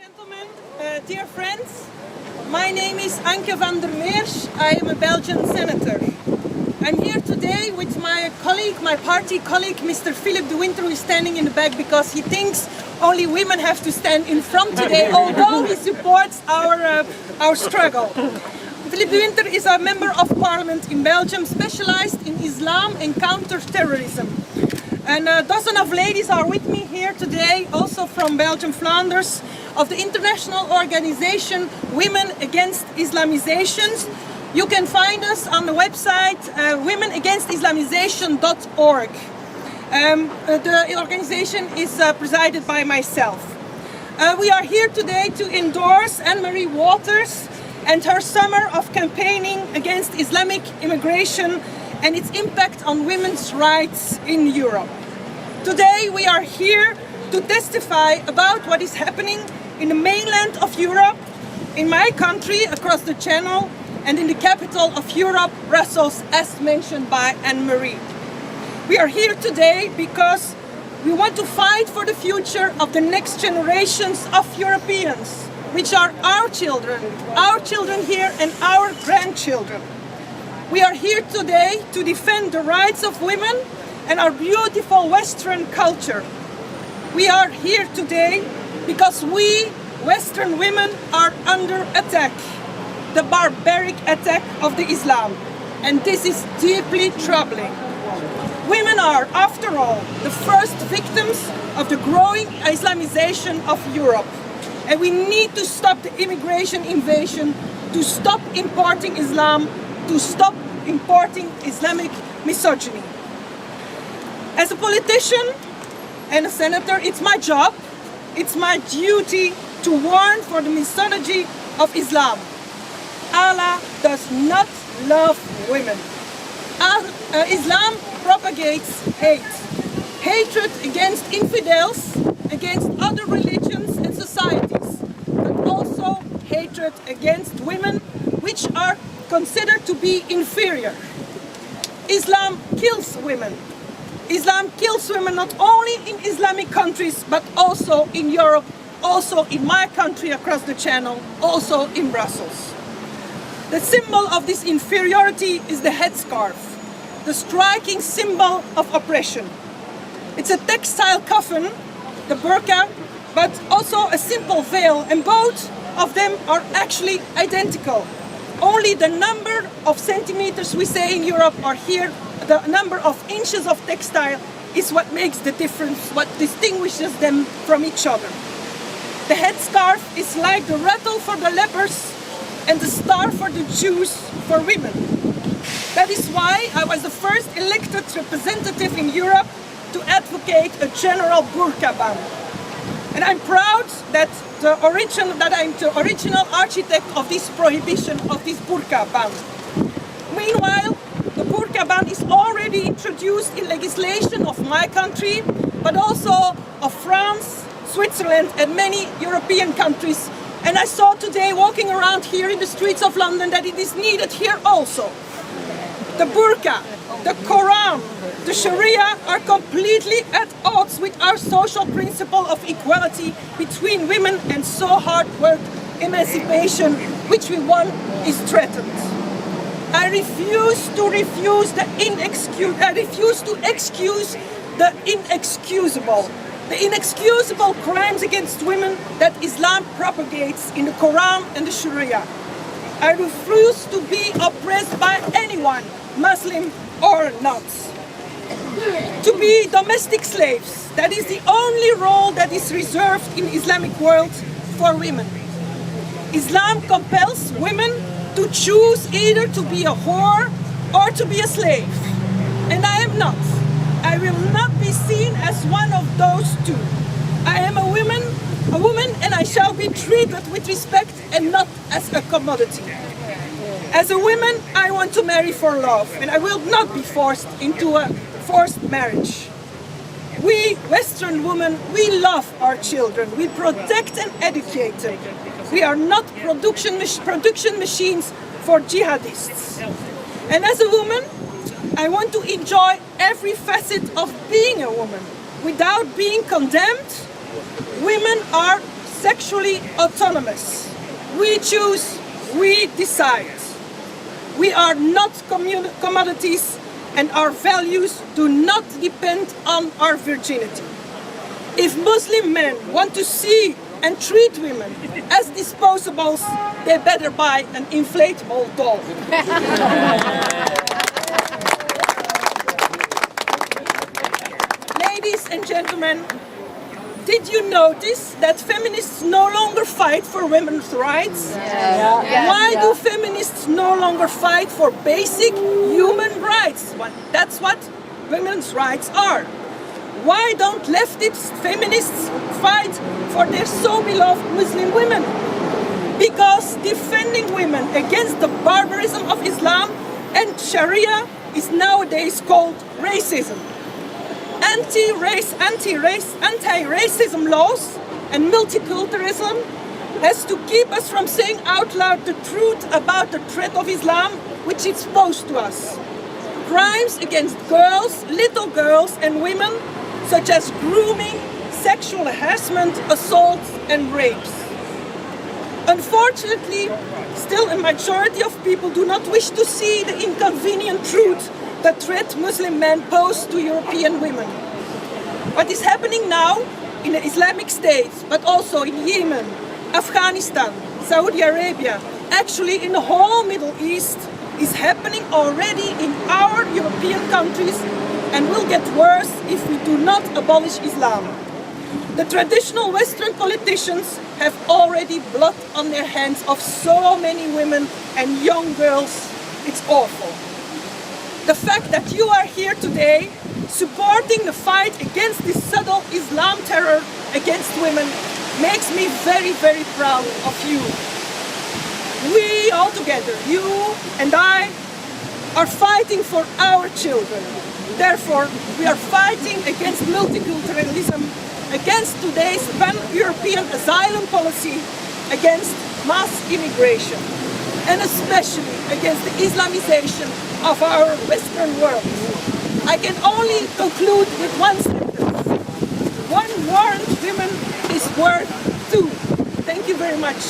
Gentlemen, dear friends, my name is Anke van dermeersch. I am a Belgian senator. I'm here today with my colleague, my party colleague, Mr. Philip de Winter, who is standing in the back because he thinks only women have to stand in front today, although he supports our struggle. Philip de Winter is a member of parliament in Belgium, specialized in Islam and counter-terrorism. And a dozen of ladies are with me here today, also from Belgium, Flanders, of the international organization Women Against Islamizations. You can find us on the website womenagainst-islamization.org. The organization is presided by myself. We are here today to endorse Anne-Marie Waters and her summer of campaigning against Islamic immigration and its impact on women's rights in Europe. Today we are here to testify about what is happening in the mainland of Europe, in my country, across the Channel, and in the capital of Europe, Brussels, as mentioned by Anne-Marie. We are here today because we want to fight for the future of the next generations of Europeans, which are our children here and our grandchildren. We are here today to defend the rights of women and our beautiful Western culture. We are here today because we, Western women, are under attack, the barbaric attack of the Islam, and this is deeply troubling. Women are, after all, the first victims of the growing Islamization of Europe, and we need to stop the immigration invasion, to stop importing Islam, to stop importing Islamic misogyny. As a politician and a senator, it's my job, it's my duty to warn for the misogyny of Islam. Allah does not love women. Islam propagates hate. Hatred against infidels, against other religions and societies, but also hatred against women, which are considered to be inferior. Islam kills women. Islam kills women not only in Islamic countries, but also in Europe, also in my country across the Channel, also in Brussels. The symbol of this inferiority is the headscarf, the striking symbol of oppression. It's a textile coffin, the burqa, but also a simple veil, and both of them are actually identical. Only the number of centimeters we say in Europe are here, the number of inches of textile is what makes the difference, what distinguishes them from each other. The headscarf is like the rattle for the lepers and the star for the Jews for women. That is why I was the first elected representative in Europe to advocate a general burqa ban. And I'm proud that I'm the original architect of this prohibition of this burqa ban. Meanwhile, the burqa ban is already introduced in legislation of my country, but also of France, Switzerland and many European countries. And I saw today walking around here in the streets of London that it is needed here also. The burqa, the Quran, the Sharia are completely at odds with our social principle of equality between women, and so hard work emancipation, which we want, is threatened. I refuse to excuse the inexcusable. The inexcusable crimes against women that Islam propagates in the Quran and the Sharia. I refuse to be oppressed by anyone, Muslim or not. To be domestic slaves, that is the only role that is reserved in the Islamic world for women. Islam compels women to choose either to be a whore or to be a slave. And I am not. I will not be seen as one of those two. I am a woman, and I shall be treated with respect and not as a commodity. As a woman, I want to marry for love, and I will not be forced into a forced marriage. We Western women, we love our children, we protect and educate them. We are not production machines for jihadists. And as a woman, I want to enjoy every facet of being a woman without being condemned. Women are sexually autonomous. We choose, we decide. We are not commodities, and our values do not depend on our virginity. If Muslim men want to see and treat women as disposables, they better buy an inflatable doll. Ladies and gentlemen, did you notice that feminists no longer fight for women's rights? Why do feminists no longer fight for basic human rights? That's what women's rights are. Why don't leftist feminists fight for their so-beloved Muslim women? Because defending women against the barbarism of Islam and Sharia is nowadays called racism. Anti-racism laws and multiculturalism has to keep us from saying out loud the truth about the threat of Islam which it posed to us. Crimes against girls, little girls and women, such as grooming, sexual harassment, assaults and rapes. Unfortunately, still a majority of people do not wish to see the inconvenient truth that threat Muslim men pose to European women. What is happening now in the Islamic State, but also in Yemen, Afghanistan, Saudi Arabia, actually in the whole Middle East, is happening already in our European countries and will get worse if we do not abolish Islam. The traditional Western politicians have already blood on their hands of so many women and young girls. It's awful. The fact that you are here today supporting the fight against this subtle Islam terror against women makes me very, very proud of you. We all together, you and I, are fighting for our children. Therefore, we are fighting against multiculturalism, against today's pan-European asylum policy, against mass immigration, and especially against the Islamization of our Western world. I can only conclude with one sentence. One warned woman is worth two. Thank you very much.